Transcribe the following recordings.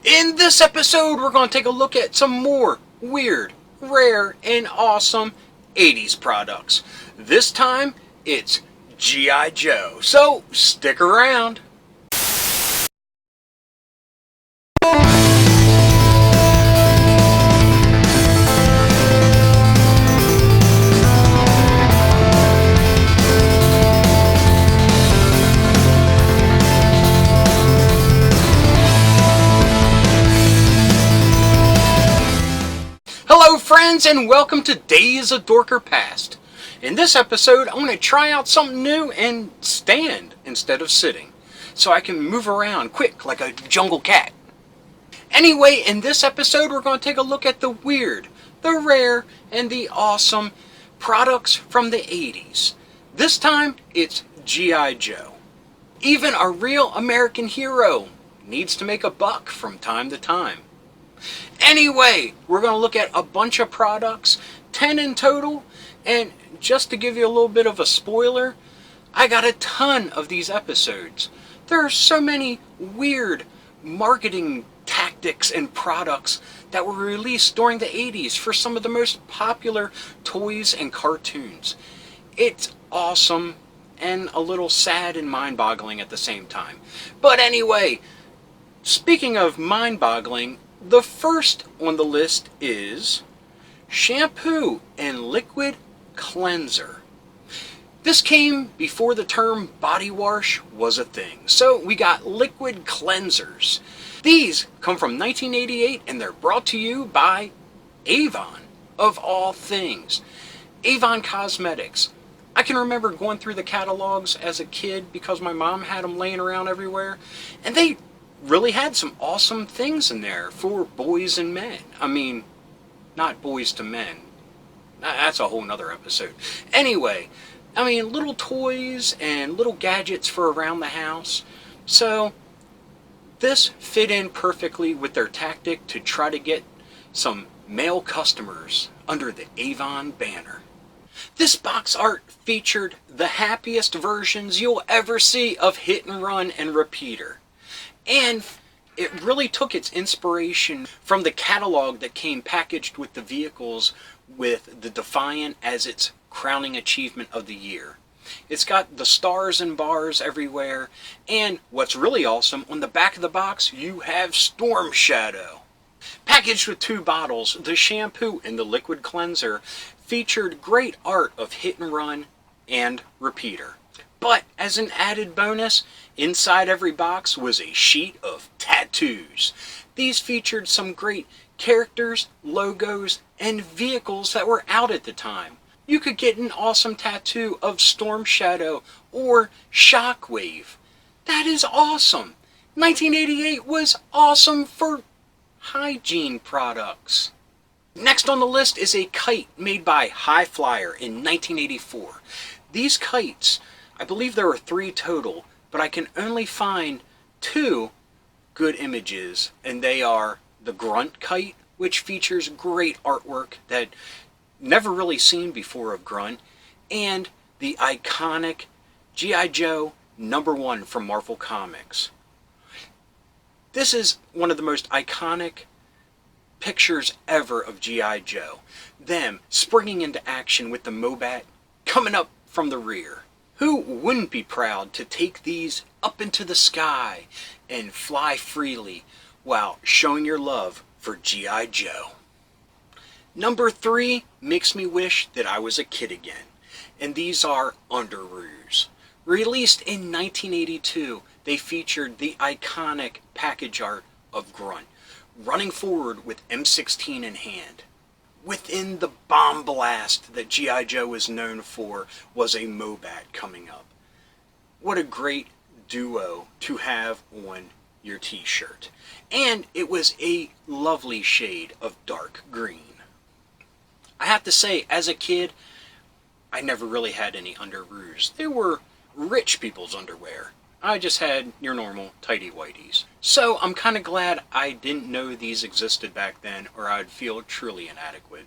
In this episode, we're going to take a look at some more weird, rare, and awesome 80s products. This time, it's G.I. Joe. So, stick around. Hello friends, and welcome to Days of Dorker Past. In this episode, I'm going to try out something new and stand instead of sitting, so I can move around quick like a jungle cat. Anyway, in this episode, we're going to take a look at the weird, the rare, and the awesome products from the 80s. This time, it's G.I. Joe. Even a real American hero needs to make a buck from time to time. Anyway, we're going to look at a bunch of products, 10 in total, and just to give you a little bit of a spoiler, I got a ton of these episodes. There are so many weird marketing tactics and products that were released during the 80s for some of the most popular toys and cartoons. It's awesome and a little sad and mind-boggling at the same time. But anyway, speaking of mind-boggling, the first on the list is shampoo and liquid cleanser. This came before the term body wash was a thing, so we got liquid cleansers. These come from 1988 and they're brought to you by Avon, of all things. Avon Cosmetics. I can remember going through the catalogs as a kid because my mom had them laying around everywhere, and they really had some awesome things in there for boys and men. I mean, not boys to men. That's a whole nother episode. Anyway, I mean, little toys and little gadgets for around the house. So, this fit in perfectly with their tactic to try to get some male customers under the Avon banner. This box art featured the happiest versions you'll ever see of Hit and Run and Repeater. And it really took its inspiration from the catalog that came packaged with the vehicles with the Defiant as its crowning achievement of the year. It's got the stars and bars everywhere, and what's really awesome, on the back of the box you have Storm Shadow. Packaged with two bottles, the shampoo and the liquid cleanser featured great art of Hit and Run and Repeater. But as an added bonus, inside every box was a sheet of tattoos. These featured some great characters, logos, and vehicles that were out at the time. You could get an awesome tattoo of Storm Shadow or Shockwave. That is awesome! 1988 was awesome for hygiene products. Next on the list is a kite made by High Flyer in 1984. These kites, I believe there are 3 total, but I can only find 2 good images, and they are the Grunt kite, which features great artwork that never really seen before of Grunt, and the iconic G.I. Joe #1 from Marvel Comics. This is one of the most iconic pictures ever of G.I. Joe. Them springing into action with the Mobat coming up from the rear. Who wouldn't be proud to take these up into the sky and fly freely while showing your love for G.I. Joe? Number 3 makes me wish that I was a kid again, and these are Underoos. Released in 1982, they featured the iconic package art of Grunt, running forward with M16 in hand. Within the bomb blast that G.I. Joe is known for was a Mobat coming up. What a great duo to have on your t-shirt. And it was a lovely shade of dark green. I have to say, as a kid, I never really had any Underoos. They were rich people's underwear. I just had your normal tighty-whities. So I'm kind of glad I didn't know these existed back then, or I'd feel truly inadequate.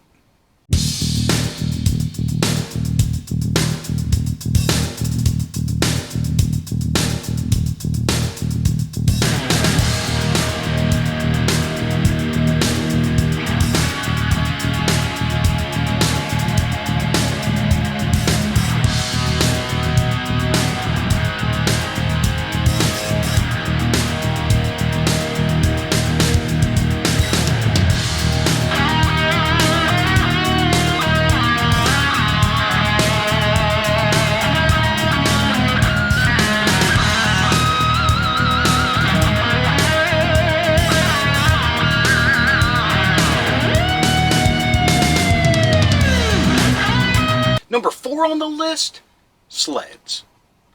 4 on the list, sleds.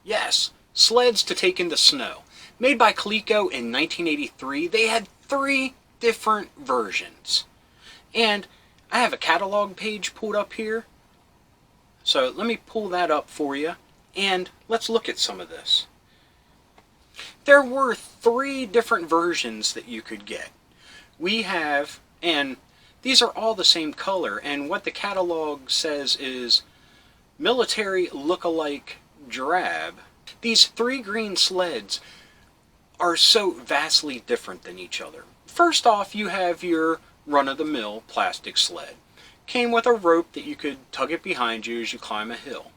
Yes, sleds to take into snow. Made by Coleco in 1983, they had 3 different versions. And I have a catalog page pulled up here. So let me pull that up for you, and let's look at some of this. There were 3 different versions that you could get. We have, and these are all the same color, and what the catalog says is military look-alike drab. These 3 green sleds are so vastly different than each other. First off, you have your run-of-the-mill plastic sled. Came with a rope that you could tug it behind you as you climb a hill.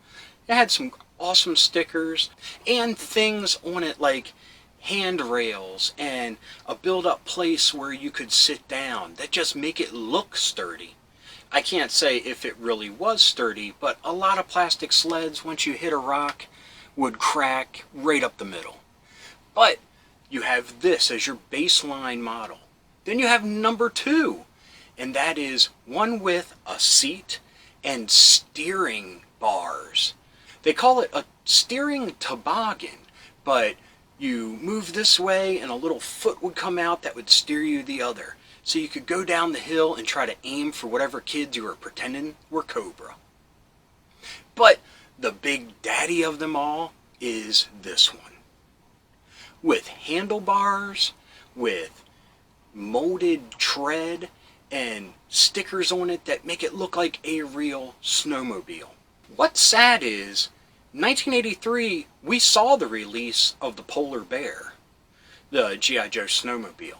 It had some awesome stickers and things on it like handrails and a build-up place where you could sit down that just make it look sturdy. I can't say if it really was sturdy, but a lot of plastic sleds, once you hit a rock, would crack right up the middle. But you have this as your baseline model. Then you have number 2, and that is one with a seat and steering bars. They call it a steering toboggan, but you move this way and a little foot would come out that would steer you the other. So you could go down the hill and try to aim for whatever kids you were pretending were Cobra. But the big daddy of them all is this one. With handlebars, with molded tread, and stickers on it that make it look like a real snowmobile. What's sad is, 1983, we saw the release of the Polar Bear, the G.I. Joe snowmobile.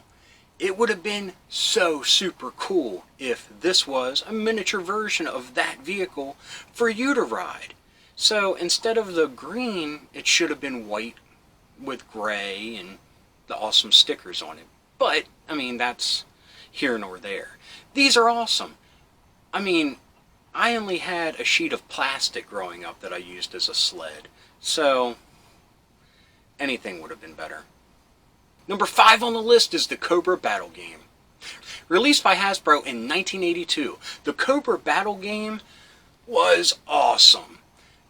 It would have been so super cool if this was a miniature version of that vehicle for you to ride. So instead of the green, it should have been white with gray and the awesome stickers on it. But, I mean, that's here nor there. These are awesome. I mean, I only had a sheet of plastic growing up that I used as a sled, so anything would have been better. Number 5 on the list is the Cobra Battle Game. Released by Hasbro in 1982, the Cobra Battle Game was awesome.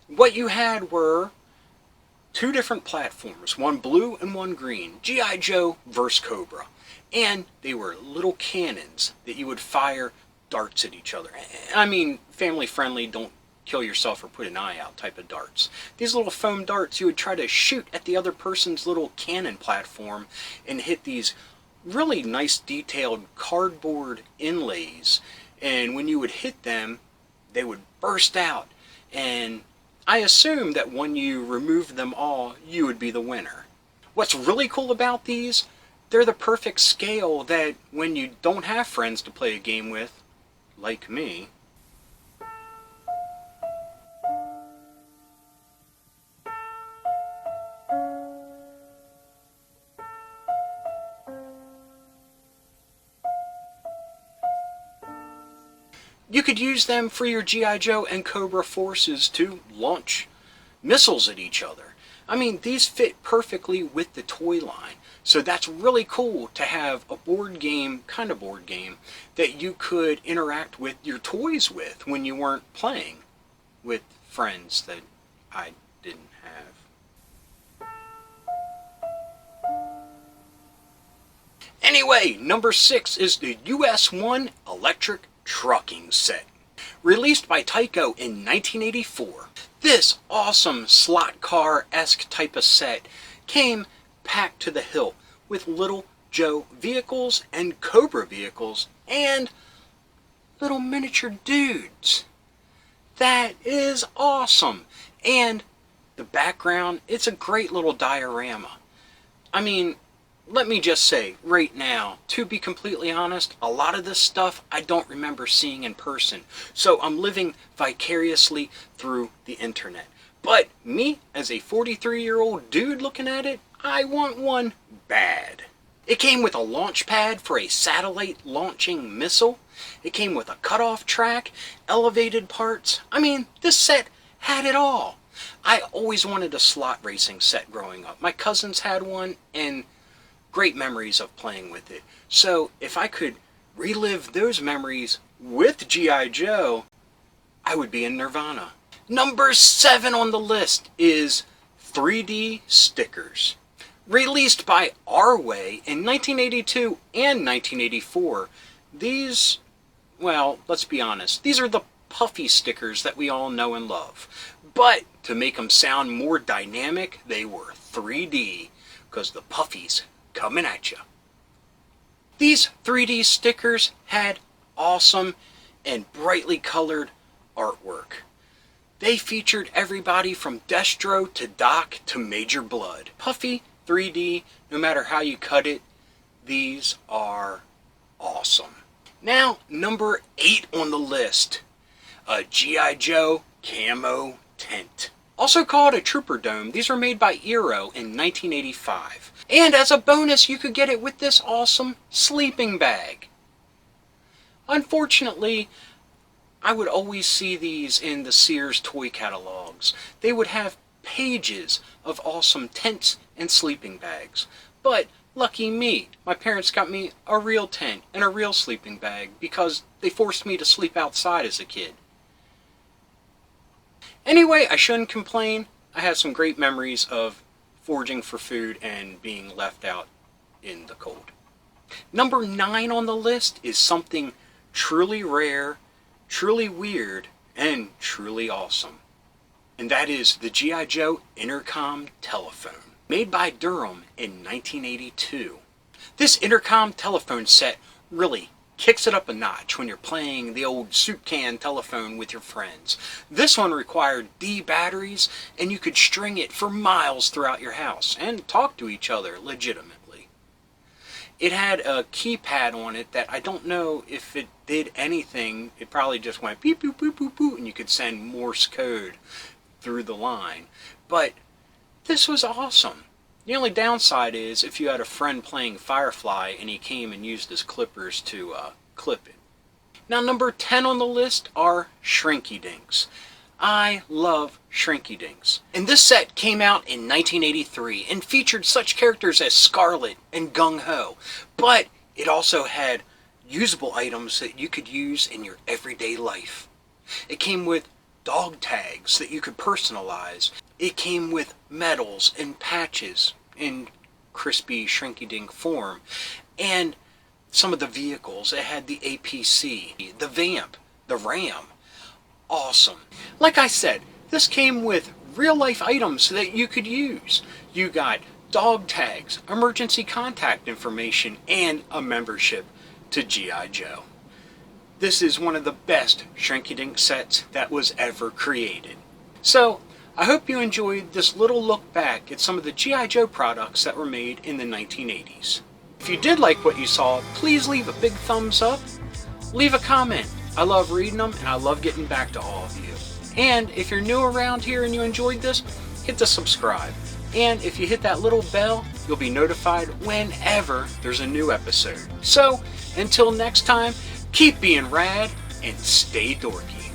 What you had were 2 different platforms, one blue and one green, G.I. Joe vs. Cobra. And they were little cannons that you would fire darts at each other. I mean, family friendly, don't kill yourself or put an eye out type of darts. These little foam darts you would try to shoot at the other person's little cannon platform and hit these really nice detailed cardboard inlays. And when you would hit them, they would burst out. And I assume that when you removed them all, you would be the winner. What's really cool about these, they're the perfect scale that when you don't have friends to play a game with, like me, you could use them for your G.I. Joe and Cobra forces to launch missiles at each other. I mean, these fit perfectly with the toy line. So that's really cool to have a board game, kind of board game, that you could interact with your toys with when you weren't playing with friends that I didn't have. Anyway, number 6 is the US-1 Electric Trucking Set. Released by Tyco in 1984. This awesome slot car-esque type of set came packed to the hilt with little Joe vehicles and Cobra vehicles and little miniature dudes. That is awesome. And the background, it's a great little diorama. I mean, let me just say right now, to be completely honest, a lot of this stuff I don't remember seeing in person. So I'm living vicariously through the internet. But me, as a 43-year-old dude looking at it, I want one bad. It came with a launch pad for a satellite launching missile. It came with a cutoff track, elevated parts. I mean, this set had it all. I always wanted a slot racing set growing up. My cousins had one, and great memories of playing with it. So if I could relive those memories with G.I. Joe, I would be in nirvana. Number 7 on the list is 3D stickers. Released by Arway in 1982 and 1984, these, well, let's be honest, these are the puffy stickers that we all know and love. But to make them sound more dynamic, they were 3D, because the puffies coming at you. These 3D stickers had awesome and brightly colored artwork. They featured everybody from Destro to Doc to Major Blood. Puffy, 3D, no matter how you cut it, these are awesome. Now, number 8 on the list, a G.I. Joe Camo tent. Also called a Trooper Dome, these were made by Eero in 1985. And as a bonus, you could get it with this awesome sleeping bag. Unfortunately, I would always see these in the Sears toy catalogs. They would have pages of awesome tents and sleeping bags. But lucky me, my parents got me a real tent and a real sleeping bag because they forced me to sleep outside as a kid. Anyway, I shouldn't complain. I have some great memories of foraging for food and being left out in the cold. Number 9 on the list is something truly rare, truly weird, and truly awesome. And that is the G.I. Joe Intercom telephone, made by Durham in 1982. This Intercom telephone set really kicks it up a notch when you're playing the old soup can telephone with your friends. This one required D batteries, and you could string it for miles throughout your house and talk to each other legitimately. It had a keypad on it that I don't know if it did anything. It probably just went beep boop boop boop boop, and you could send Morse code through the line. But this was awesome. The only downside is if you had a friend playing Firefly and he came and used his clippers to clip it. Now, number 10 on the list are Shrinky dinks. I love Shrinky dinks. And this set came out in 1983 and featured such characters as Scarlet and Gung Ho. But it also had usable items that you could use in your everyday life. It came with dog tags that you could personalize. It came with medals and patches in crispy Shrinky Dink form. And some of the vehicles, it had the APC, the Vamp, the Ram. Awesome. Like I said, this came with real life items that you could use. You got dog tags, emergency contact information, and a membership to G.I. Joe. This is one of the best Shrinky Dink sets that was ever created. So, I hope you enjoyed this little look back at some of the G.I. Joe products that were made in the 1980s. If you did like what you saw, please leave a big thumbs up. Leave a comment. I love reading them and I love getting back to all of you. And if you're new around here and you enjoyed this, hit the subscribe. And if you hit that little bell, you'll be notified whenever there's a new episode. So, until next time, keep being rad and stay dorky.